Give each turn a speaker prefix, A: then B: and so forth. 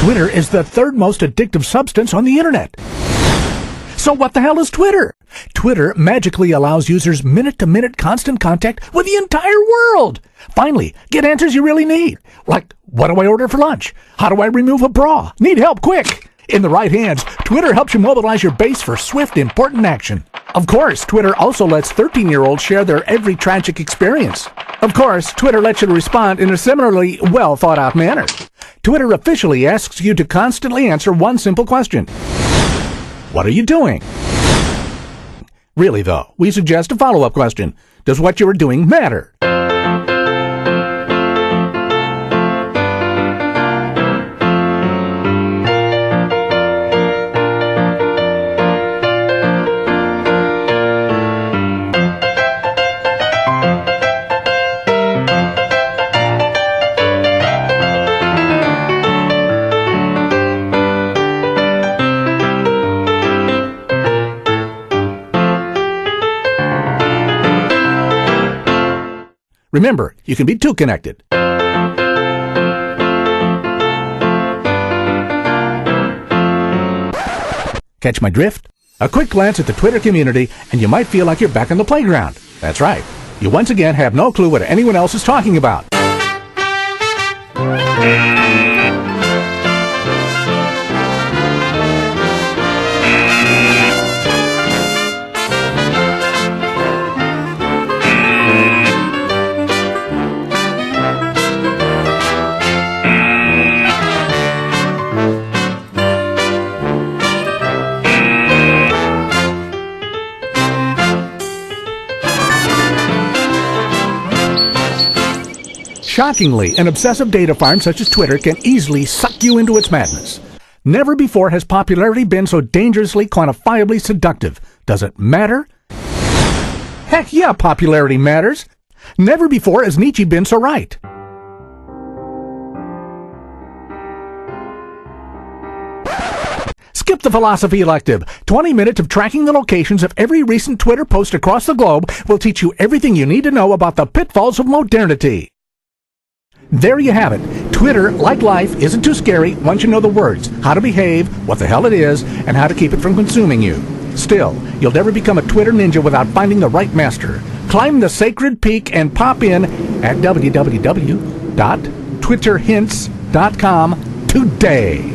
A: Twitter is the third most addictive substance on the internet. So what the hell is Twitter? Twitter magically allows users minute-to-minute constant contact with the entire world. Finally, get answers you really need. Like, what do I order for lunch? How do I remove a bra? Need help, quick! In the right hands, Twitter helps you mobilize your base for swift, important action. Of course, Twitter also lets 13-year-olds share their every tragic experience. Of course, Twitter lets you respond in a similarly well-thought-out manner. Twitter officially asks you to constantly answer one simple question. What are you doing? Really, though, we suggest a follow-up question. Does what you are doing matter? Remember, you can be too connected. Catch my drift? A quick glance at the Twitter community, and you might feel like you're back on the playground. That's right. You once again have no clue what anyone else is talking about. Shockingly, an obsessive data farm such as Twitter can easily suck you into its madness. Never before has popularity been so dangerously, quantifiably seductive. Does it matter? Heck yeah, popularity matters. Never before has Nietzsche been so right. Skip the philosophy elective. 20 minutes of tracking the locations of every recent Twitter post across the globe will teach you everything you need to know about the pitfalls of modernity. There you have it. Twitter, like life, isn't too scary once you know the words, how to behave, what the hell it is, and how to keep it from consuming you. Still, you'll never become a Twitter ninja without finding the right master. Climb the sacred peak and pop in at www.twitterhints.com today.